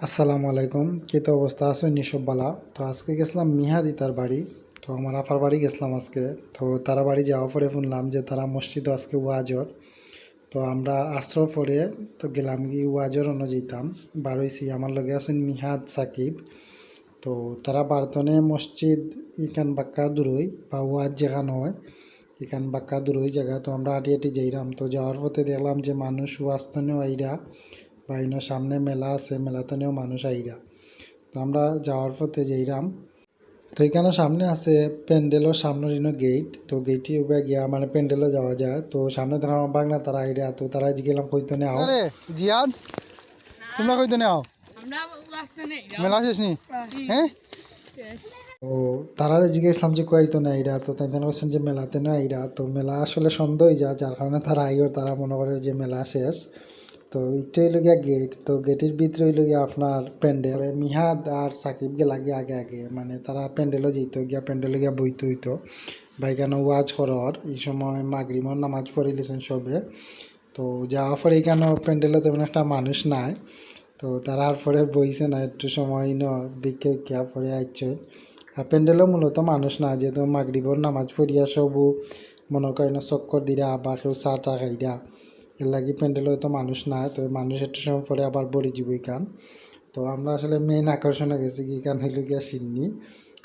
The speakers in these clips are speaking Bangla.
আসসালামু আলাইকুম। কি তো অবস্থা আছে নিসব বালা। তো আজকে গেছিলাম মিহাদি তার বাড়ি। তো আমার আফার বাড়ি গেছিলাম আজকে। তো তারা বাড়ি যাওয়ার পরে শুনলাম যে তারা মসজিদে আজকে ওয়াজর। তো আমরা আসর পরে তো গেলাম কি ওয়াজর অন্য যেতাম বার হইছি। আমার লগে আছেন মিহাদ সাকিব। তো তারা বারতনে মসজিদ ইখান বাক্কা দূরই বা ওয়াজ যেখানে হয় এখান বাক্কা দূরই জায়গা। তো আমরা হাঁটি হাঁটি যাইলাম। তো যাওয়ার পথে দেখলাম যে মানুষ ওয়াজতনেও আইরা বা ইনো সামনে মেলা আছে মেলাতনেও মানুষ আইরা। তো আমরা যাওয়ার পথে যাইলাম। তো এখানে সামনে আছে প্যান্ডেলের সামনের ইনো গেট। তো গেটটি উপরে গিয়া মানে প্যান্ডেলও যাওয়া যায়। তো সামনে তারা আমার বাগনা তারা আইরা। তো তারা গেলাম কইতো নে আও আরে জিয়াদ তোমরা কইতে নাও আমরা রাস্তা নেই মেলা শেষ নি হ্যাঁ তো তারা জিজ্ঞেসলাম যে কইতো না আইরা। তো তাই বলছেন যে মেলাতে না আইরা। তো মেলা আসলে সন্দেহ হয়ে যায় যার কারণে তারা আইর তারা মনে করে যে মেলা শেষ। তো এইটা হইল গিয়া গেট। তো গেটের ভিতরে হইল গিয়া আপনার প্যান্ডেল মিহাদ আর সাকিব গে লাগে আগে আগে মানে তারা প্যান্ডেলও যেত গিয়া প্যান্ডেলে গিয়া বইতে হইতো বাইকানো ওয়াজ করার এই সময় মাগরিমর নামাজ পড়িলেছেন সবে। তো যাওয়ার পরে এখানেও প্যান্ডেলে তেমন একটা মানুষ নাই। তো তারার পরে বইছে না একটু সময় দিকে গিয়া পরে আইছে। আর প্যান্ডেলও মূলত মানুষ না যেহেতু মাগরিবর নামাজ পড়িয়া সবু মনে করেন চক্কর দিরা বা কেউ চা টা খাইরা এর লাগি প্যান্ডেলও তো মানুষ না। তো মানুষ একটু সময় পরে আবার বড়ি যাব কান। তো আমরা আসলে মেইন আকর্ষণে গেছি কি কান হইল গিয়া সিন্নি।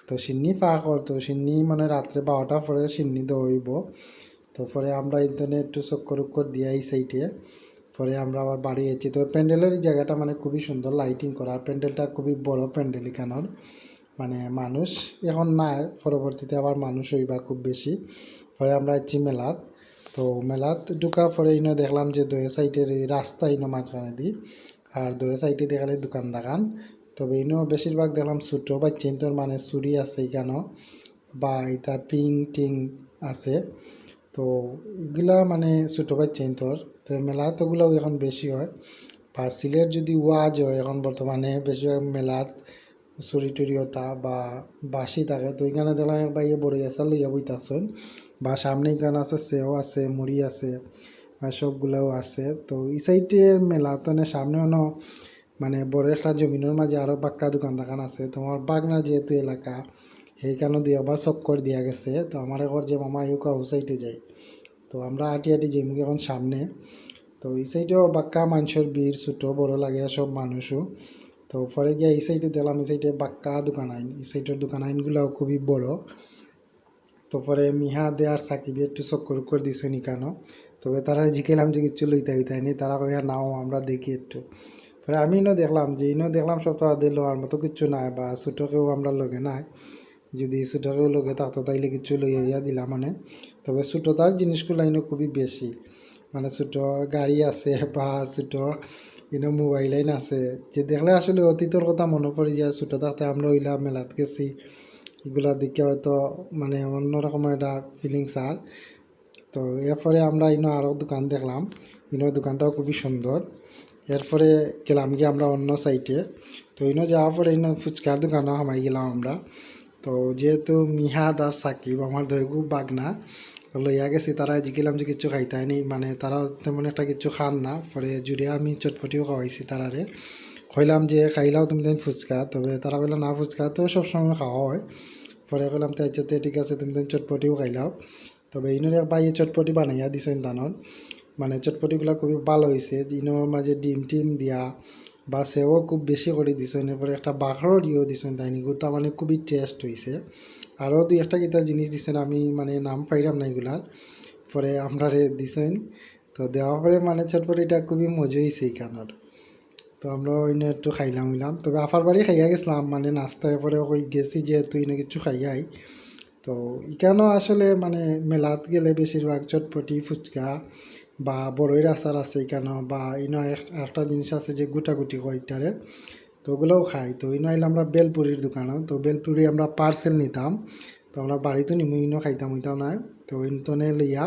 তো সিন্নি পা করতো সিন্নি মানে রাত্রে 12টার পরে সিন্নি দেওয়া হইব। তো পরে আমরা ইন্টারনেট একটু চক্কর উক্কর দিয়ে এই সাইডে পরে আমরা আবার বাড়ি এসেছি। তো প্যান্ডেলের জায়গাটা মানে খুবই সুন্দর লাইটিং করা আর প্যান্ডেলটা খুবই বড় প্যান্ডেল এখানোর মানে মানুষ এখন না পরবর্তীতে আবার মানুষ হইবা খুব বেশি। পরে আমরা এসেছি মেলাত। তো মেলাত ঢুকা পরে ইনো দেখলাম যে দুই সাইডের এই রাস্তা ইনো মাঝখানে দি আর দুই সাইডে দেখালে দোকান দাকান। তবে ইনো বেশিরভাগ দেখলাম ছোটো বাচ্চা তোর মানে চুরি আছে এখানেও বা এটা পিং টিং আছে। তো এগুলা মানে ছোটো বাচ্চা তোর তো মেলাত ওগুলাও এখন বেশি হয় বা সিলেট যদি ওয়াজ হয় এখন বর্তমানে বেশিরভাগ মেলাত চুরি টুরি হতা বা বাসি থাকে। তো এখানে দেখলাম বাইরে বড় গেছে লইয়া বইতাছেন বা সামনে এখানে আছে সেও আছে মুড়ি আছে আর সবগুলাও আছে। তো এই সাইডের মেলাতনে সামনে মানে বড় একটা জমিনের মাঝে আরও বাক্কা দোকান দোকান আছে। তোমার বাগনার যেহেতু এলাকা সেইখানে দিয়ে আবার চক্কর দিয়া গেছে। তো আমার একবার যে মামা ইউকা ও সাইডে যায়। তো আমরা হাঁটি হাঁটি যাইমুখি এখন সামনে। তো এই সাইডেও বাক্কা মানুষের ভিড় ছোটো বড় লাগে সব মানুষও। তো পরে গিয়ে এই সাইডে দিলাম এই সাইডে বাক্কা দোকান আইন এই সাইডের দোকান আইনগুলোও খুবই বড়। তো পরে মিহা দে আর সাকিবে একটু চক্কর উক্কর দিছে নিকানো। তবে তারা জিজ্ঞেলাম যে কিছু লইতে হইতে নি তারা কইরা নাও আমরা দেখি একটু। পরে আমি দেখলাম যে দেখলাম সপ্তাহ দিয়ে লোয়ার মতো কিছু নাই বা ছোটোকেও আমরা লগে নাই। যদি ছোটোকেও লগে থাকতো তাইলে কিছু লইয়া দিলাম মানে। তবে ছোটোটার জিনিসগুলো খুবই বেশি মানে ছোটো গাড়ি আছে বা ছোটো মোবাইল আইন আছে যে দেখলে আসলে অতীতের কথা মনে পড়ে যায়। ছোটো থাকতে আমরা ওইলা মেলাত গেছি এগুলা দেখে হয়তো মানে অন্যরকম একটা ফিলিংস আর। তো এরপরে আমরা আরও দোকান দেখলাম দোকানটাও খুবই সুন্দর। এরপরে গেলাম গিয়ে আমরা অন্য সাইডে। তো যাওয়ার পরে ফুচকার দোকানও হামাই গেলাম আমরা। তো যেহেতু মিহাদ আর সাকিব আমার খুব বাগনা তো লইয়া গেছি তারা জিজ্ঞেলাম যে কিছু খাইতে নি মানে তারা তেমন একটা কিছু খান না। পরে জুড়ে আমি চটপটিও খাওয়াইছি তারারে কইলাম যে খাইলাও তুমি দেন ফুচকা। তবে তারা কইলাম না ফুচকা তো সবসময় খাওয়া হয়। পরে কইলাম তাই যাতে ঠিক আছে তুমি দেন চটপটিও খাইলাও। তবে এক ভাই চটপটি বানাইয়া দিছেন দানর মানে চটপটিগুলো খুবই ভালো হয়েছে। ইনোর মাঝে ডিম টিম দিয়া বা সেও খুব বেশি করে দিছেন। এরপরে একটা বাঘরও দিয়েও দিছেন তাই নিগুতা মানে খুবই টেস্ট হয়েছে। আরও দুই একটা কিতা জিনিস দিছেন আমি মানে নাম পাইলাম না এগুলার। পরে আমরা দিছেন। তো দেওয়ার পরে মানে চটপটিটা খুবই মজা হয়েছে এইখানের। তো আমরা একটু খাইলাম হইলাম। তবে আফার বাড়ি খাইয়া গেছিলাম মানে নাস্তায় পরে ওই গেছি যেহেতু কিছু খাইয়াই। তো এখানেও আসলে মানে মেলাত গেলে বেশিরভাগ চটপটি ফুচকা বা বড়ইয়ের আচার আছে এখানেও বা একটা জিনিস আছে যে গুটাগুটি কয়টারে। তো ওগুলোও খাই। তো আইলে আমরা বেলপুরির দোকানও। তো বেলপুরি আমরা পার্সেল নিতাম। তো আমরা বাড়িতে নিমু খাইতাম হইতাম না। তো ইনতনে লইয়া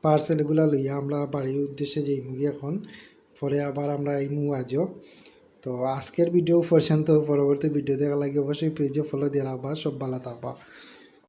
পার্সেল এগুলো লইয়া আমরা বাড়ির উদ্দেশ্যে যাইমুগি এখন। পরে আবার আমরা আইমু আজও। তো আজকের ভিডিও পর্যন্ত পরবর্তী ভিডিও দেখা লাগে অবশ্যই পেজে ফলো দিয়ে রাখবা। সব ভালো থাকবা।